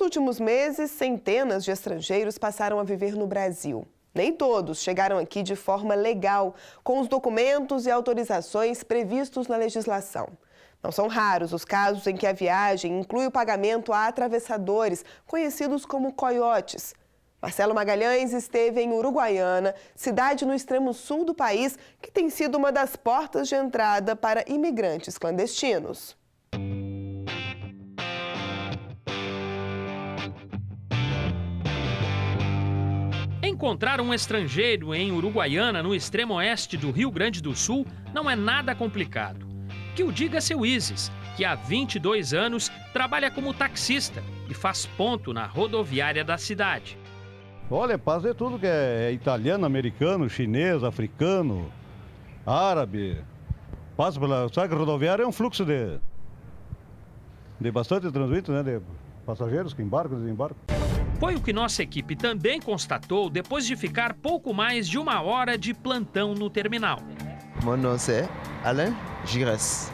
últimos meses, centenas de estrangeiros passaram a viver no Brasil. Nem todos chegaram aqui de forma legal, com os documentos e autorizações previstos na legislação. Não são raros os casos em que a viagem inclui o pagamento a atravessadores, conhecidos como coiotes. Marcelo Magalhães esteve em Uruguaiana, cidade no extremo sul do país, que tem sido uma das portas de entrada para imigrantes clandestinos. Encontrar um estrangeiro em Uruguaiana, no extremo oeste do Rio Grande do Sul, não é nada complicado. Que o diga seu Isis, que há 22 anos trabalha como taxista e faz ponto na rodoviária da cidade. Olha, passa de tudo que é italiano, americano, chinês, africano, árabe. Passa pela... Sabe que a rodoviária é um fluxo de bastante trânsito, né? De passageiros que embarcam e desembarcam. Foi o que nossa equipe também constatou depois de ficar pouco mais de 1 hora de plantão no terminal. Meu nome é Alain Gires.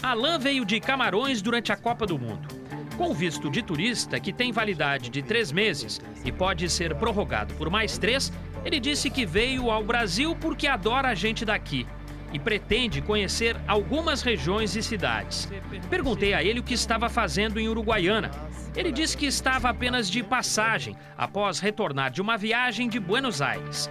Alain veio de Camarões durante a Copa do Mundo. Com visto de turista, que tem validade de 3 meses e pode ser prorrogado por mais 3, ele disse que veio ao Brasil porque adora a gente daqui e pretende conhecer algumas regiões e cidades. Perguntei a ele o que estava fazendo em Uruguaiana. Ele disse que estava apenas de passagem, após retornar de uma viagem de Buenos Aires.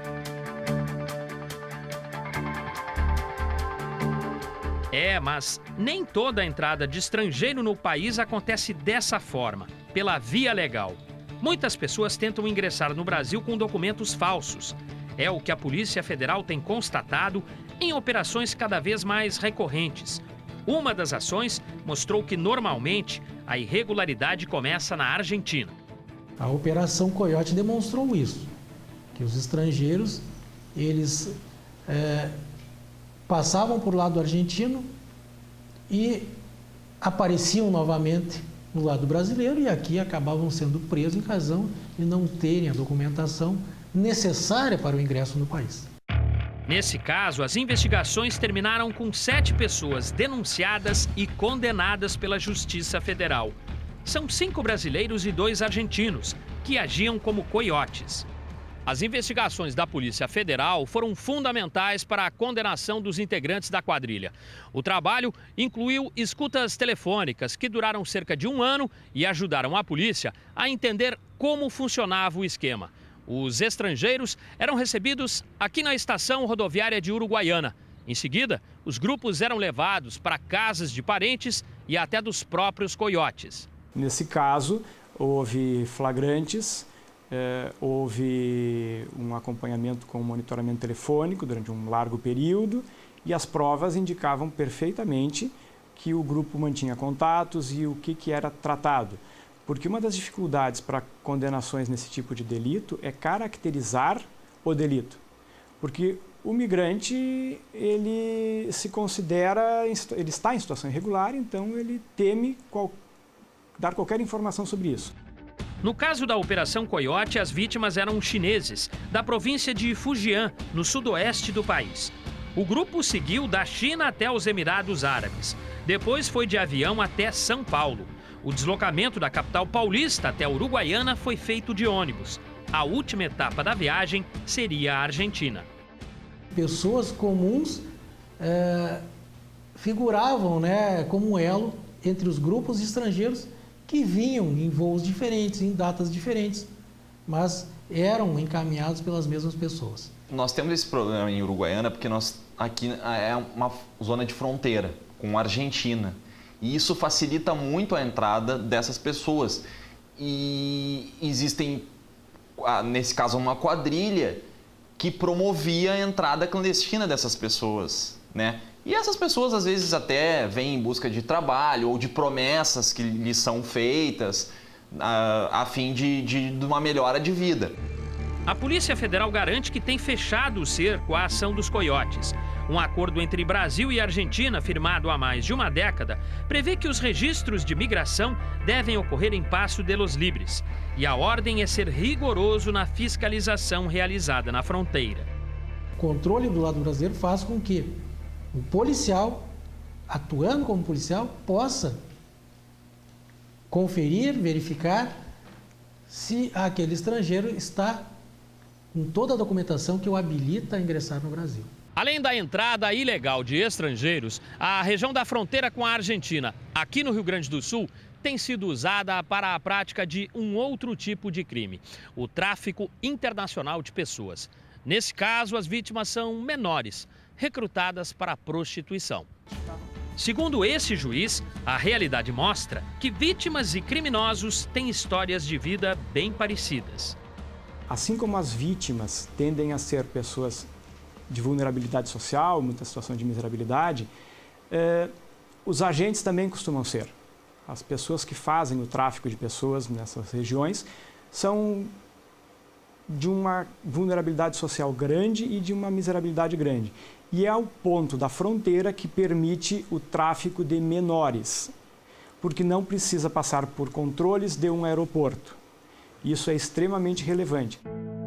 Mas nem toda a entrada de estrangeiro no país acontece dessa forma, pela via legal. Muitas pessoas tentam ingressar no Brasil com documentos falsos. É o que a Polícia Federal tem constatado em operações cada vez mais recorrentes. Uma das ações mostrou que, normalmente, a irregularidade começa na Argentina. A Operação Coiote demonstrou isso, que os estrangeiros, eles passavam por lado argentino e apareciam novamente no lado brasileiro e aqui acabavam sendo presos em razão de não terem a documentação necessária para o ingresso no país. Nesse caso, as investigações terminaram com 7 pessoas denunciadas e condenadas pela Justiça Federal. São 5 brasileiros e 2 argentinos, que agiam como coiotes. As investigações da Polícia Federal foram fundamentais para a condenação dos integrantes da quadrilha. O trabalho incluiu escutas telefônicas que duraram cerca de 1 ano e ajudaram a polícia a entender como funcionava o esquema. Os estrangeiros eram recebidos aqui na estação rodoviária de Uruguaiana. Em seguida, os grupos eram levados para casas de parentes e até dos próprios coiotes. Nesse caso, houve flagrantes, houve um acompanhamento com monitoramento telefônico durante um largo período e as provas indicavam perfeitamente que o grupo mantinha contatos e o que era tratado. Porque uma das dificuldades para condenações nesse tipo de delito é caracterizar o delito. Porque o migrante, ele se considera, ele está em situação irregular, então ele teme dar qualquer informação sobre isso. No caso da Operação Coiote, as vítimas eram chineses, da província de Fujian, no sudoeste do país. O grupo seguiu da China até os Emirados Árabes. Depois foi de avião até São Paulo. O deslocamento da capital paulista até Uruguaiana foi feito de ônibus. A última etapa da viagem seria a Argentina. Pessoas comuns figuravam, como um elo entre os grupos estrangeiros que vinham em voos diferentes, em datas diferentes, mas eram encaminhados pelas mesmas pessoas. Nós temos esse problema em Uruguaiana porque aqui é uma zona de fronteira com a Argentina. E isso facilita muito a entrada dessas pessoas. E existem, nesse caso, uma quadrilha que promovia a entrada clandestina dessas pessoas, né? E essas pessoas, às vezes, até vêm em busca de trabalho ou de promessas que lhes são feitas a fim de uma melhora de vida. A Polícia Federal garante que tem fechado o cerco à ação dos coiotes. Um acordo entre Brasil e Argentina, firmado há mais de 1 década, prevê que os registros de migração devem ocorrer em Paso de los Libres. E a ordem é ser rigoroso na fiscalização realizada na fronteira. O controle do lado brasileiro faz com que o policial, atuando como policial, possa conferir, verificar se aquele estrangeiro está com toda a documentação que o habilita a ingressar no Brasil. Além da entrada ilegal de estrangeiros, a região da fronteira com a Argentina, aqui no Rio Grande do Sul, tem sido usada para a prática de um outro tipo de crime, o tráfico internacional de pessoas. Nesse caso, as vítimas são menores, recrutadas para a prostituição. Segundo esse juiz, a realidade mostra que vítimas e criminosos têm histórias de vida bem parecidas. Assim como as vítimas tendem a ser pessoas de vulnerabilidade social, muita situação de miserabilidade, os agentes também costumam ser. As pessoas que fazem o tráfico de pessoas nessas regiões são de uma vulnerabilidade social grande e de uma miserabilidade grande. E é o ponto da fronteira que permite o tráfico de menores, porque não precisa passar por controles de um aeroporto. Isso é extremamente relevante.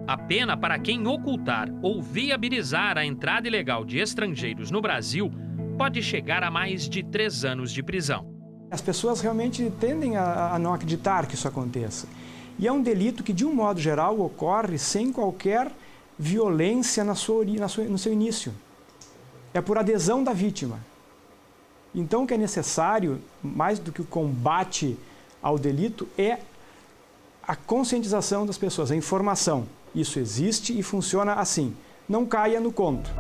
A pena para quem ocultar ou viabilizar a entrada ilegal de estrangeiros no Brasil pode chegar a mais de 3 anos de prisão. As pessoas realmente tendem a não acreditar que isso aconteça. E é um delito que, de um modo geral, ocorre sem qualquer violência no seu início. É por adesão da vítima. Então, o que é necessário, mais do que o combate ao delito, é a conscientização das pessoas, a informação. Isso existe e funciona assim. Não caia no conto.